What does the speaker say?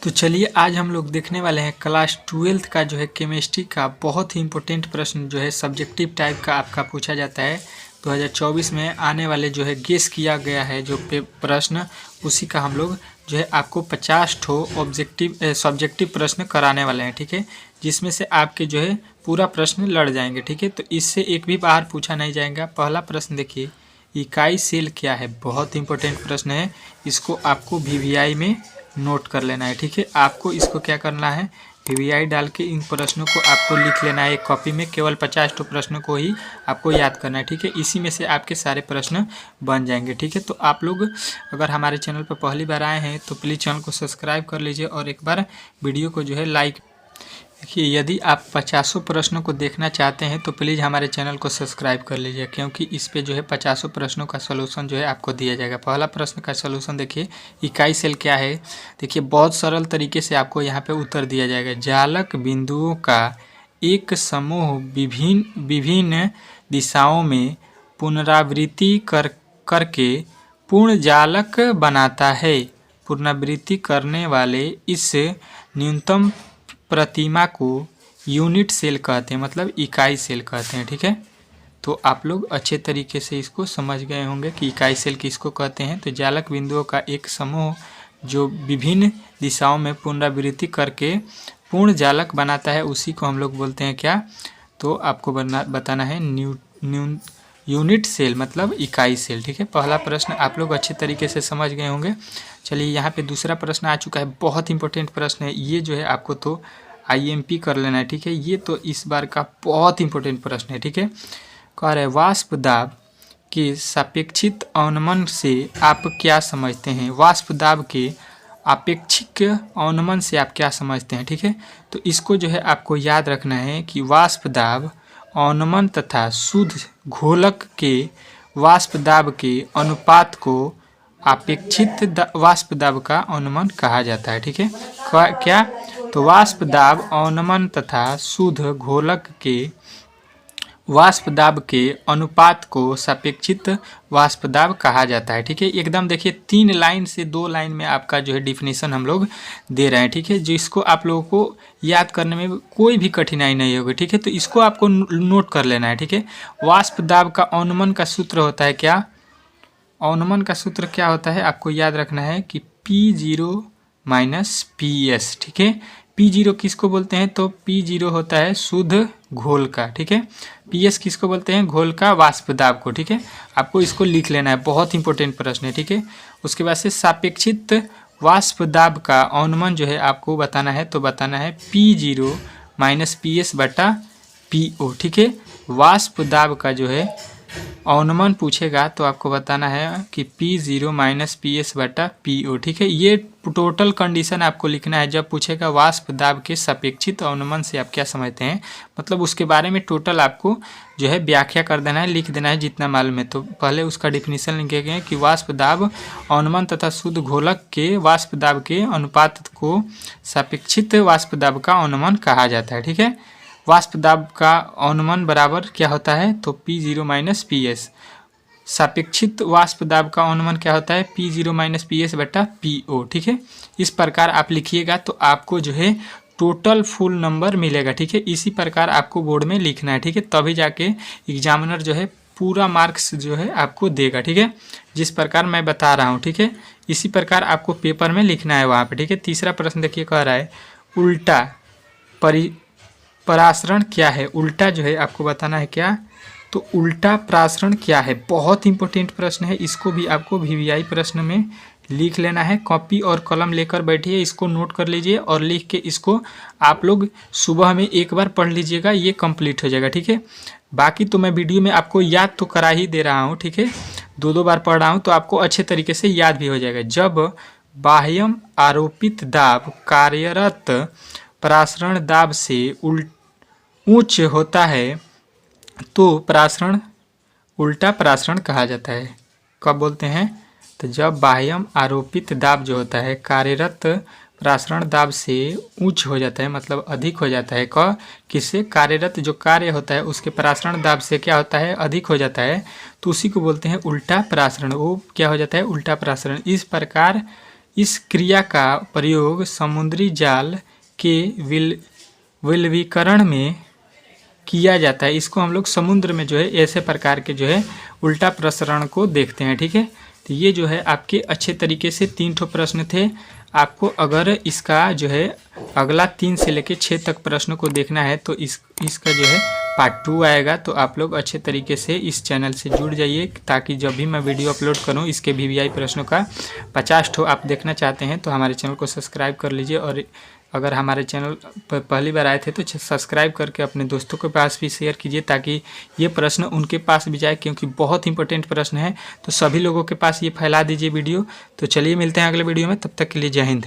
तो चलिए आज हम लोग देखने वाले हैं क्लास 12th का जो है केमिस्ट्री का बहुत ही इम्पोर्टेंट प्रश्न जो है सब्जेक्टिव टाइप का आपका पूछा जाता है 2024 में आने वाले जो है गेस किया गया है जो प्रश्न उसी का हम लोग जो है आपको 50 ठो सब्जेक्टिव प्रश्न कराने वाले हैं। ठीक है, जिसमें से आपके जो है पूरा प्रश्न लड़ जाएंगे। ठीक है, तो इससे एक भी बाहर पूछा नहीं जाएगा। पहला प्रश्न देखिए, इकाई सेल क्या है? बहुत इंपॉर्टेंट प्रश्न है, इसको आपको वीवीआई में नोट कर लेना है। ठीक है, आपको इसको क्या करना है, वीवीआई डाल के इन प्रश्नों को आपको लिख लेना है एक कॉपी में। केवल 50 ठो प्रश्नों को ही आपको याद करना है। ठीक है, इसी में से आपके सारे प्रश्न बन जाएंगे। ठीक है, तो आप लोग अगर हमारे चैनल पर पहली बार आए हैं तो प्लीज़ चैनल को सब्सक्राइब कर लीजिए और एक बार वीडियो को जो है लाइक। देखिए, यदि आप 50 प्रश्नों को देखना चाहते हैं तो प्लीज़ हमारे चैनल को सब्सक्राइब कर लीजिए, क्योंकि इस पे जो है 50 प्रश्नों का सलूशन जो है आपको दिया जाएगा। पहला प्रश्न का सलूशन देखिए, इकाई सेल क्या है? देखिए, बहुत सरल तरीके से आपको यहाँ पे उत्तर दिया जाएगा। जालक बिंदुओं का एक समूह विभिन्न दिशाओं में पुनरावृत्ति करके पूर्ण जालक बनाता है। पुनरावृत्ति करने वाले इस न्यूनतम प्रतिमा को यूनिट सेल कहते हैं, मतलब इकाई सेल कहते हैं। ठीक है, तो आप लोग अच्छे तरीके से इसको समझ गए होंगे कि इकाई सेल किसको कहते हैं। तो जालक बिंदुओं का एक समूह जो विभिन्न दिशाओं में पुनरावृत्ति करके पूर्ण जालक बनाता है, उसी को हम लोग बोलते हैं क्या? तो आपको बताना है यूनिट सेल, मतलब इकाई सेल। ठीक है, पहला प्रश्न आप लोग अच्छे तरीके से समझ गए होंगे। चलिए, यहाँ पे दूसरा प्रश्न आ चुका है, बहुत इंपॉर्टेंट प्रश्न है ये जो है, आपको तो आईएमपी कर लेना है। ठीक है, ये तो इस बार का बहुत इंपॉर्टेंट प्रश्न है। ठीक है, कह रहे वाष्प दाब के सापेक्षिक अवनमन से आप क्या समझते हैं? वाष्प दाब के आपेक्षिक अवनमन से आप क्या समझते हैं? ठीक है, तो इसको जो है आपको याद रखना है कि वाष्प दाब अवनमन तथा शुद्ध घोलक के वाष्प दाब के अनुपात को अपेक्षित वाष्प दाब का अवनमन कहा जाता है। ठीक है, क्या? तो वाष्प दाब अवनमन तथा शुद्ध घोलक के वाष्प दाब के अनुपात को सापेक्षिक वाष्प दाब कहा जाता है। ठीक है, एकदम देखिए 3 लाइन से 2 लाइन में आपका जो है डिफिनीशन हम लोग दे रहे हैं। ठीक है, जिसको आप लोगों को याद करने में कोई भी कठिनाई नहीं होगी। ठीक है, तो इसको आपको नोट कर लेना है। ठीक है, वाष्प दाब का अवनमन का सूत्र होता है क्या? अवनमन का सूत्र क्या होता है आपको याद रखना है कि P0 माइनस PS। ठीक है, P0 किसको बोलते हैं? तो P0 होता है शुद्ध घोल का। ठीक है, PS किसको बोलते हैं? घोल का वाष्प दाब को। ठीक है, आपको इसको लिख लेना है, बहुत इंपॉर्टेंट प्रश्न है। ठीक है, उसके बाद से सापेक्षिक वाष्प दाब का अवनमन जो है आपको बताना है, तो बताना है P0 माइनस PS बटा PO। ठीक है, वाष्प दाब का जो है अवनमन पूछेगा तो आपको बताना है कि P0 माइनस PS बटा PO। ठीक है, ये टोटल कंडीशन आपको लिखना है जब पूछेगा वाष्प दाब के सापेक्षिक अवनमन से आप क्या समझते हैं, मतलब उसके बारे में टोटल आपको जो है व्याख्या कर देना है, लिख देना है जितना मालूम है। तो पहले उसका डिफिनीशन लिखेंगे कि वाष्प दाब अवनमन तथा शुद्ध घोलक के वाष्प दाब के अनुपात को सापेक्षिक वाष्प दाब का अवनमन कहा जाता है। ठीक है, वाष्प दाब का अवनमन बराबर क्या होता है? तो P0 माइनस PS। सापेक्षिक वाष्प दाब का अवनमन क्या होता है? P0 माइनस PS बटा PO। ठीक है, इस प्रकार आप लिखिएगा तो आपको जो है टोटल फुल नंबर मिलेगा। ठीक है, इसी प्रकार आपको बोर्ड में लिखना है। ठीक है, तभी जाके एग्जामिनर जो है पूरा मार्क्स जो है आपको देगा। ठीक है, जिस प्रकार मैं बता रहा हूँ। ठीक है, इसी प्रकार आपको पेपर में लिखना है वहाँ पर। ठीक है, तीसरा प्रश्न देखिए, कह रहा है उल्टा परासरण क्या है? उल्टा जो है आपको बताना है क्या? तो उल्टा परासरण क्या है? बहुत इंपॉर्टेंट प्रश्न है, इसको भी आपको वीवीआई प्रश्न में लिख लेना है। कॉपी और कलम लेकर बैठिए, इसको नोट कर लीजिए और लिख के इसको आप लोग सुबह में एक बार पढ़ लीजिएगा, ये कंप्लीट हो जाएगा। ठीक है, बाकी तो मैं वीडियो में आपको याद तो करा ही दे रहा हूँ। ठीक है, 2 बार पढ़ रहा हूँ तो आपको अच्छे तरीके से याद भी हो जाएगा। जब बाह्यम आरोपित दाब कार्यरत परासरण दाब से उच्च होता है तो परासरण उल्टा परासरण कहा जाता है। कब बोलते हैं? तो जब बाह्यम आरोपित दाब जो होता है कार्यरत परासरण दाब से उच्च हो जाता है, मतलब अधिक हो जाता है। किससे? कार्यरत जो कार्य होता है उसके परासरण दाब से क्या होता है? अधिक हो जाता है, तो उसी को बोलते हैं उल्टा परासरण। वो क्या हो जाता है? उल्टा परासरण। इस प्रकार इस क्रिया का प्रयोग समुद्री जाल के विलवीकरण में किया जाता है। इसको हम लोग समुद्र में जो है ऐसे प्रकार के जो है उल्टा प्रसरण को देखते हैं। ठीक है, तो ये जो है आपके अच्छे तरीके से 3 ठो प्रश्न थे। आपको अगर इसका जो है अगला 3 से लेके 6 तक प्रश्न को देखना है तो इसका जो है पार्ट 2 आएगा। तो आप लोग अच्छे तरीके से इस चैनल से जुड़ जाइए ताकि जब भी मैं वीडियो अपलोड करूं इसके VVI प्रश्नों का 50 ठो आप देखना चाहते हैं तो हमारे चैनल को सब्सक्राइब कर लीजिए। और अगर हमारे चैनल पर पहली बार आए थे तो सब्सक्राइब करके अपने दोस्तों के पास भी शेयर कीजिए ताकि ये प्रश्न उनके पास भी जाए, क्योंकि बहुत इंपॉर्टेंट प्रश्न है। तो सभी लोगों के पास ये फैला दीजिए वीडियो। तो चलिए मिलते हैं अगले वीडियो में, तब तक के लिए जय हिंद।